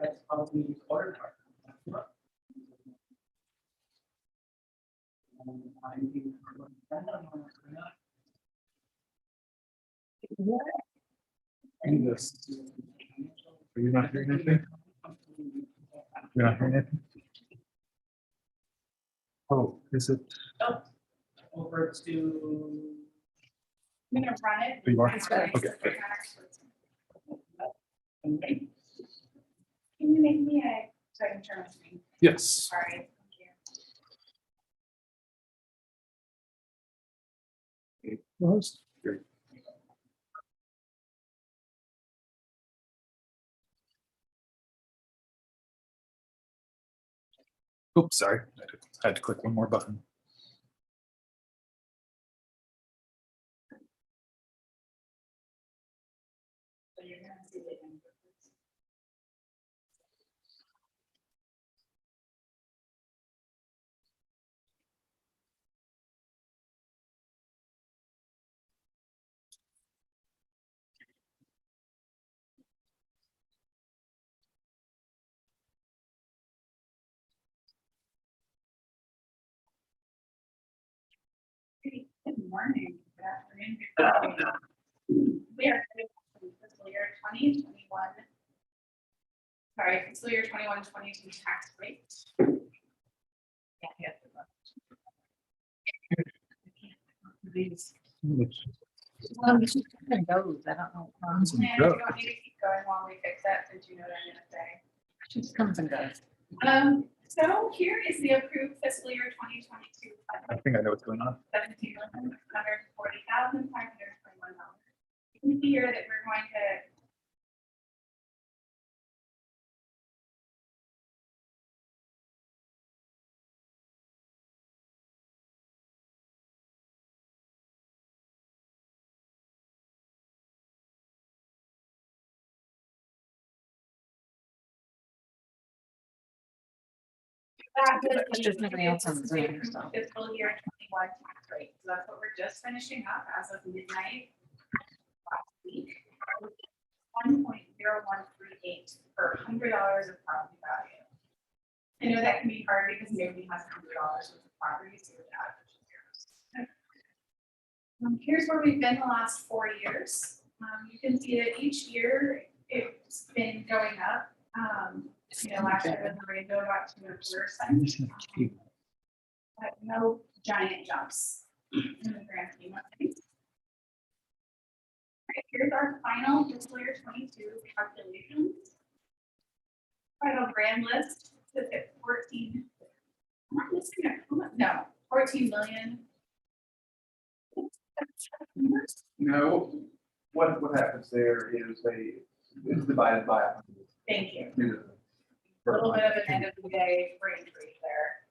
That's probably order part. This. Are you not hearing anything? You're not hearing anything? Oh, is it? Over to. I'm gonna run it. You are? It's very Okay. Can you make me a, so I can turn my screen? Yes. Sorry. Thank you. Great. Oops, sorry. I had to click one more button. So you're gonna see the input. Good morning, good afternoon, good evening. We are fiscal year 2021. Sorry, fiscal year 21-22 tax rate. These. Well, we should kind of go. I don't know. And if you want me to keep going while we fix that, since you know what I'm gonna say. She just comes and goes. So here is the approved fiscal year 2022 I think I know what's going on. $17,140,521. You can see here that we're going to. There's nobody else on Zoom, so. Fiscal year 21 tax rate. So that's what we're just finishing up as of midnight last week. 1.0138 per $100 of property value. I know that can be hard because nobody has $100 worth of property, so we add zeros. Here's where we've been the last 4 years. You can see that each year it's been going up. Last year was a rainbow about 2.25%. But no giant jumps in the grand scheme of things. All right, here's our final fiscal year 22 calculations. Final grand list sits at 14. I'm not missing a, no, 14 million. No, what happens there is it's divided by 100. Thank you. A little bit of an end of the day brain freeze there.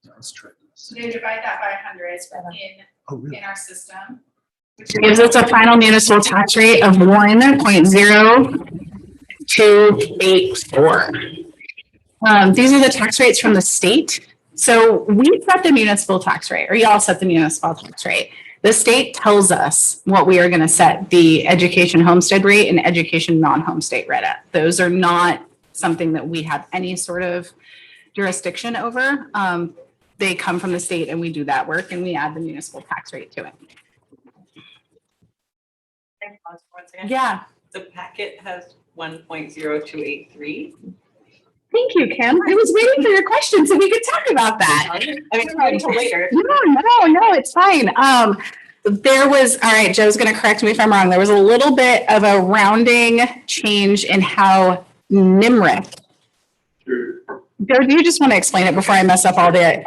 Let's try this. So they divide that by 100 Oh, really? in our system, which Gives us a final municipal tax rate of 1.0284. These are the tax rates from the state. So we set the municipal tax rate, or y'all set the municipal tax rate. The state tells us what we are going to set the education homestead rate and education non-homestead rate at. Those are not something that we have any sort of jurisdiction over. They come from the state and we do that work and we add the municipal tax rate to it. Yeah. The packet has 1.0283. Thank you, Kim. I was waiting for your question so we could talk about that. I mean, until later. No, it's fine. There was, all right, Joe's going to correct me if I'm wrong. There was a little bit of a rounding change in how NIMRIC. Sure. Joe, do you just want to explain it before I mess up all the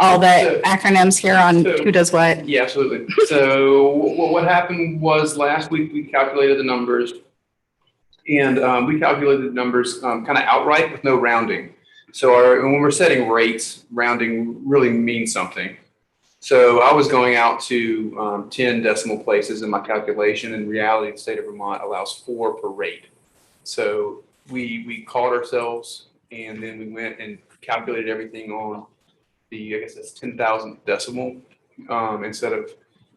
acronyms here on who does what? Yeah, absolutely. So what happened was last week we calculated the numbers, and we calculated the numbers kind of outright with no rounding. So when we're setting rates, rounding really means something. So I was going out to 10 decimal places in my calculation. In reality, the state of Vermont allows 4 per rate. So we called ourselves, and then we went and calculated everything on the, I guess that's 10,000th decimal instead of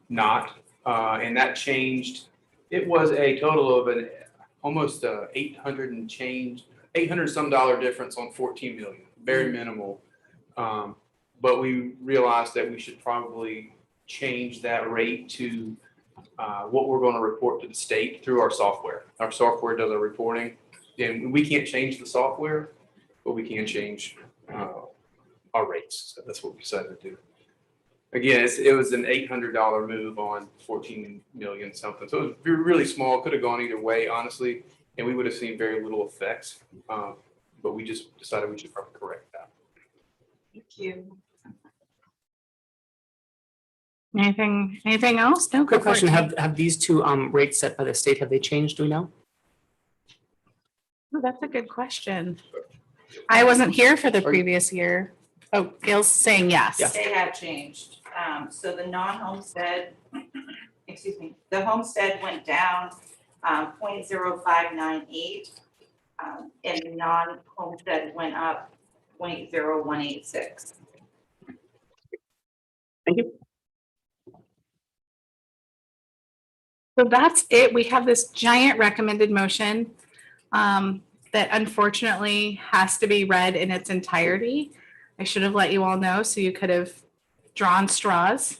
not. And that changed. It was a total of almost 800 and change, $800 some difference on 14 million, very minimal. But we realized that we should probably change that rate to what we're going to report to the state through our software. Our software does our reporting, and we can't change the software, but we can change our rates. So that's what we decided to do. Again, it was an $800 move on 14 million something. So it was really small, could have gone either way, honestly, and we would have seen very little effects. But we just decided we should probably correct that. Thank you. Anything else? No. Quick go for it, question, Kim. have these two rates set by the state, have they changed, do we know? Oh, that's a good question. I wasn't here for the previous year. Oh, Gail's saying yes. Yeah. They have changed. So the non-homestead, excuse me, the homestead went down 0.0598. And the non-homestead went up 0.0186. Thank you. So that's it. We have this giant recommended motion that unfortunately has to be read in its entirety. I should have let you all know so you could have drawn straws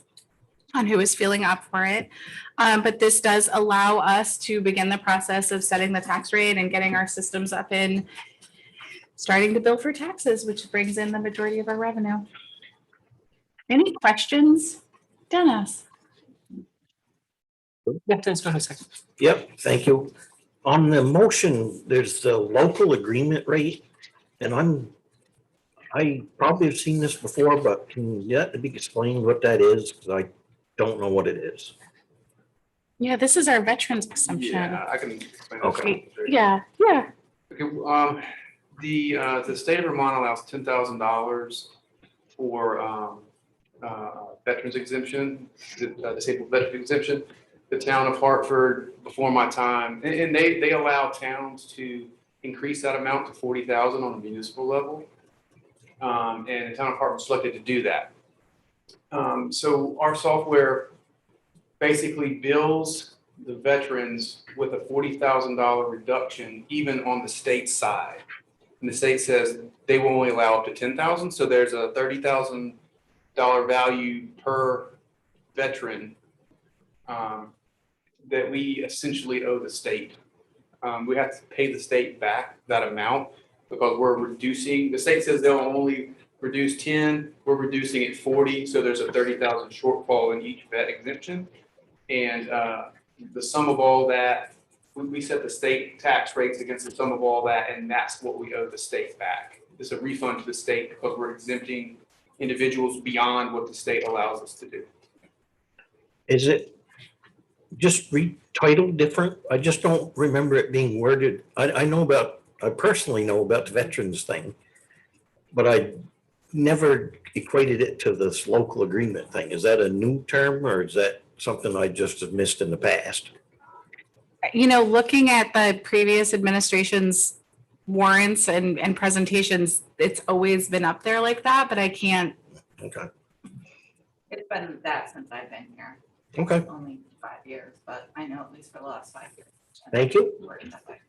on who is feeling up for it. But this does allow us to begin the process of setting the tax rate and getting our systems up in starting to bill for taxes, which brings in the majority of our revenue. Any questions? Dennis? Yeah, Dennis, go ahead a second. Yep, thank you. On the motion, there's the local agreement rate, and I probably have seen this before, but can you be explained what that is? Because I don't know what it is. Yeah, this is our veterans exemption. Yeah, I can explain that. Okay. Yeah. Okay, the state of Vermont allows $10,000 for veterans exemption, disabled veterans exemption. The town of Hartford, before my time, and they allow towns to increase that amount to 40,000 on a municipal level. And the town of Hartford selected to do that. So our software basically bills the veterans with a $40,000 reduction, even on the state side. And the state says they will only allow up to 10,000. So there's a $30,000 value per veteran that we essentially owe the state. We have to pay the state back that amount because we're reducing. The state says they'll only reduce 10, we're reducing it 40. So there's a 30,000 shortfall in each vet exemption. And the sum of all that, we set the state tax rates against the sum of all that, and that's what we owe the state back. It's a refund to the state because we're exempting individuals beyond what the state allows us to do. Is it just retitled different? I just don't remember it being worded. I personally know about the veterans thing, but I never equated it to this local agreement thing. Is that a new term or is that something I just have missed in the past? Looking at the previous administration's warrants and presentations, it's always been up there like that, but I can't. Okay. It's been that since I've been here. Okay. Only 5 years, but I know at least for the last 5 years. Thank you. Worded that way.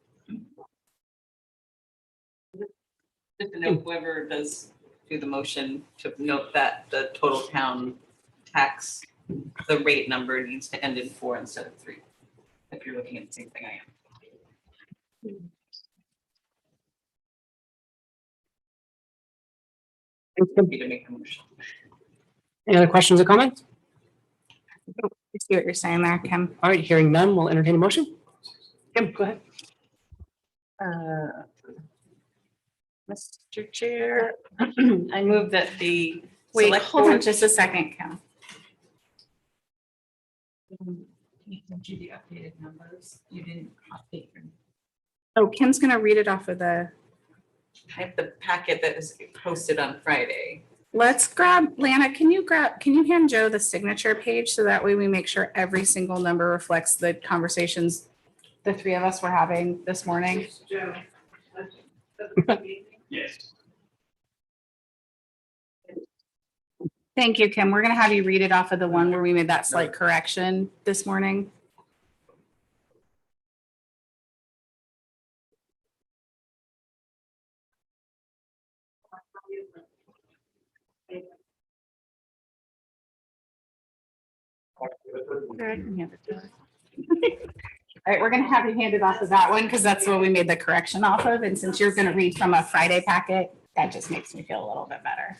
Just to note, whoever does do the motion to note that the total town tax, the rate number needs to end in 4 instead of 3. If you're looking at the same thing I am. Need to make a motion. Any other questions or comments? I see what you're saying there, Kim. All right, hearing none, we'll entertain a motion. Kim, go ahead. Mr. Chair, I move that the Wait, select hold on board. just a second, Kim. You sent you the updated numbers. You didn't update them. Oh, Kim's gonna read it off of the, I have the packet that was posted on Friday. let's grab, Lana, can you hand Joe the signature page so that way we make sure every single number reflects the conversations the three of us were having this morning? Yes. Thank you, Kim. We're gonna have you read it off of the one where we made that slight correction this morning. All right, we're gonna have you handed off of that one because that's what we made the correction off of. And since you're gonna read from a Friday packet, that just makes me feel a little bit better.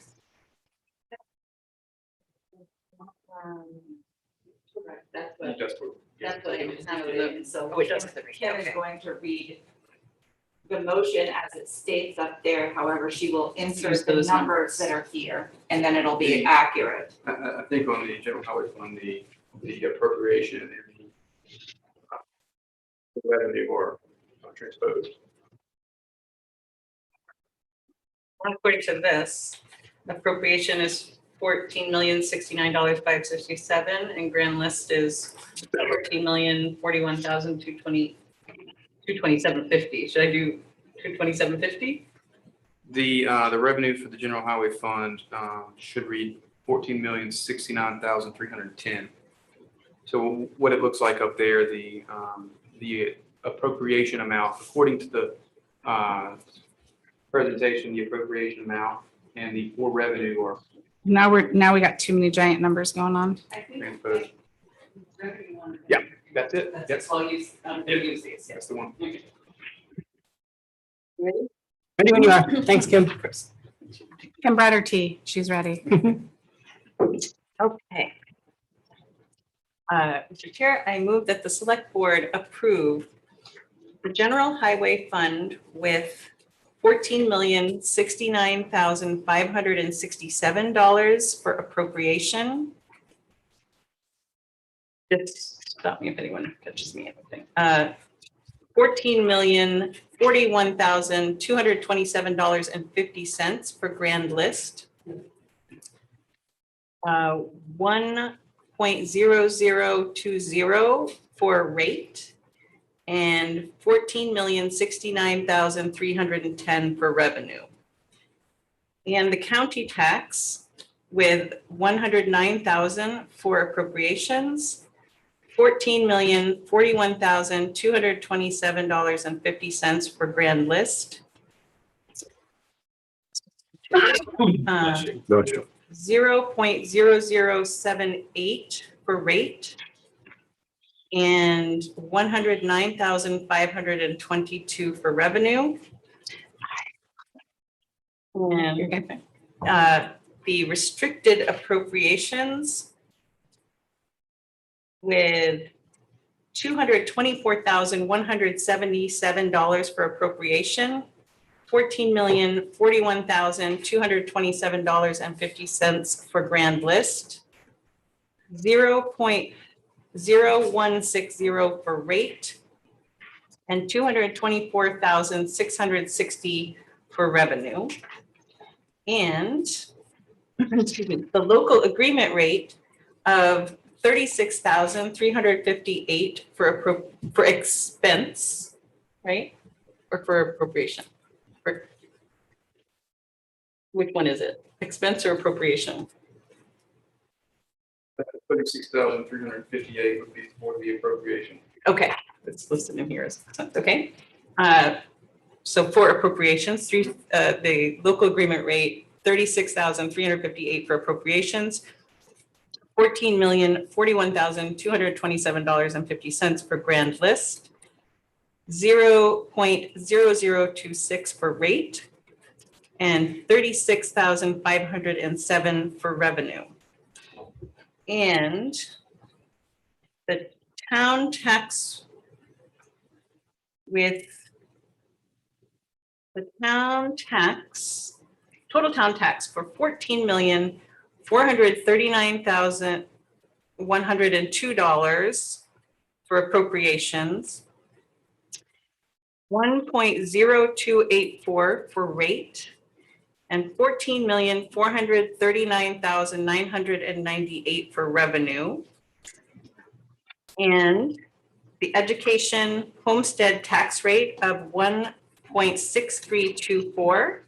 That's what, Just for- that's what I noted, so Kim is going to read the motion as it states up there, however, she will Use insert the those numbers that are here, and then it'll be accurate. I think on the general highway fund, the appropriation and the revenue are transposed. According to this, appropriation is $14,069,567, and grand list is $14,041,227.50. Should I do 227.50? The revenue for the general highway fund should read 14,069,310. So what it looks like up there, the appropriation amount, according to the presentation, the appropriation amount and the for revenue are Now we got too many giant numbers going on. I think. transposed. Revenue one. Yeah, that's it. That's Yes, all use, use these, yes. that's the one. Ready when you are. Thanks, Kim. Kim brought her tea. She's ready. Okay. Mr. Chair, I move that the select board approve the general highway fund with $14,069,567 for appropriation. Just stop me if anyone catches me anything. $14,041,227.50 for grand list. 1.0020 for rate, and 14,069,310 for revenue. And the county tax with 109,000 for appropriations, $14,041,227.50 for grand list. 0.0078 for rate, and 109,522 for revenue. And the restricted appropriations with $224,177 for appropriation, $14,041,227.50 for grand list, 0.0160 for rate, and 224,660 for revenue. And excuse me, the local agreement rate of 36,358 for expense, right? Or for appropriation? Which one is it? Expense or appropriation? 36,358 would be for the appropriation. Okay, it's listed in here as expense, okay. So for appropriations, the local agreement rate, 36,358 for appropriations, $14,041,227.50 for grand list, 0.0026 for rate, and 36,507 for revenue. And the town tax with the town tax, total town tax for $14,439,102 for appropriations, 1.0284 for rate, and $14,439,998 for revenue. And the education homestead tax rate of 1.6324.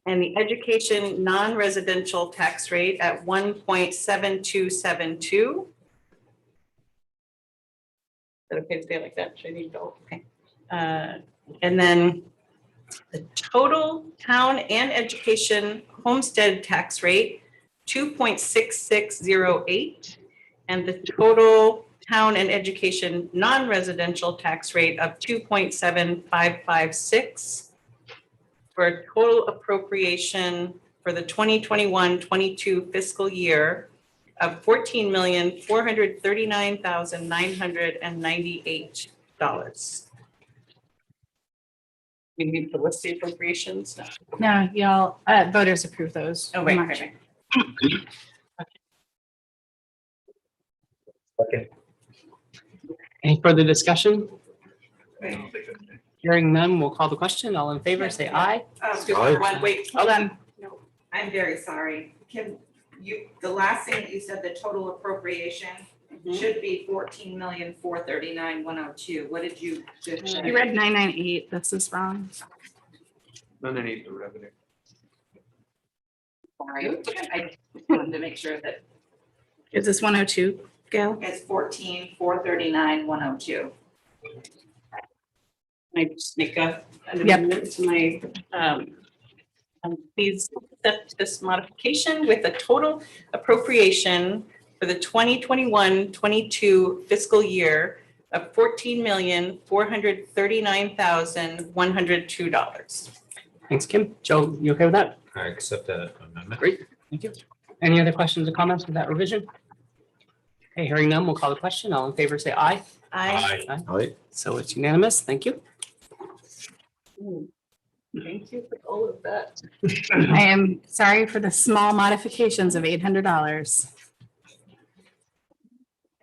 And the education non-residential tax rate at 1.7272. Is that okay to stay like that? Should I need to go? Okay. And then the total town and education homestead tax rate, 2.6608, and the total town and education non-residential tax rate of 2.7556 for a total appropriation for the 2021-22 fiscal year of $14,439,998. We need to list the appropriations. No, y'all, voters approve those. Oh, right, March. right, right. Okay. Any further discussion? I don't think that's- Hearing none, we'll call the question. All in favor, say aye. Wait, Hold on. I'm very sorry. Can you, the last thing that you said, the total appropriation should be 14,439,102. What did you just say? You read 998. This is wrong. None any of the revenue. Sorry, I just wanted to make sure that Is this 102, Gail? it's 14,439,102. Can I just make an Yep. amendment to my, please accept this modification with a total appropriation for the 2021-22 fiscal year of $14,439,102. Thanks, Kim. Joe, you okay with that? I accept that amendment. Great, thank you. Any other questions or comments with that revision? Okay, hearing none, we'll call the question. All in favor, say aye. I All right, So it's unanimous. Thank you. thank you for all of that. I am sorry for the small modifications of $800.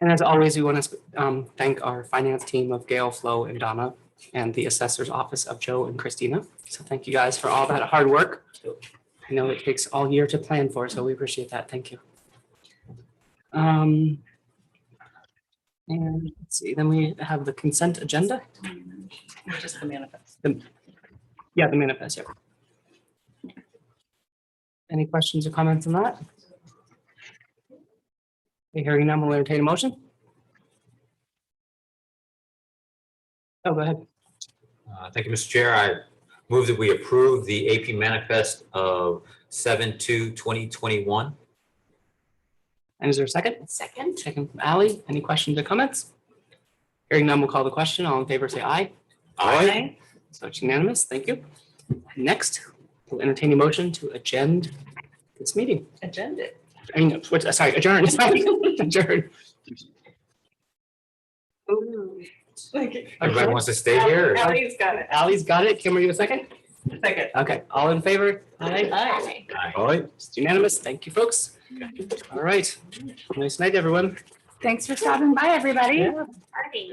And as always, we want to thank our finance team of Gail, Flo, and Donna, and the assessor's office of Joe and Christina. So thank you guys for all that hard work. I know it takes all year to plan for, so we appreciate that. Thank you. And let's see, then we have the consent agenda. Just the manifest. Yeah, the manifest, yeah. Any questions or comments on that? Okay, hearing none, we'll entertain a motion. Oh, go ahead. Thank you, Mr. Chair. I move that we approve the AP manifest of 7/2/2021. And is there a second? Second. Second from Ally. Any questions or comments? Hearing none, we'll call the question. All in favor, say aye. Aye. So it's unanimous. Thank you. Next, we'll entertain a motion to adjourn this meeting. Agenda. I mean, sorry, adjourn. Sorry. Adjourn. Everybody wants to stay here? or- Ally's got it. Ally's got it. Kim, are you a second? Second. Okay, all in favor? Aye. Aye. all right. It's unanimous. Thank you, folks. All right. Nice night, everyone. Thanks for stopping by, everybody. Yeah. Party.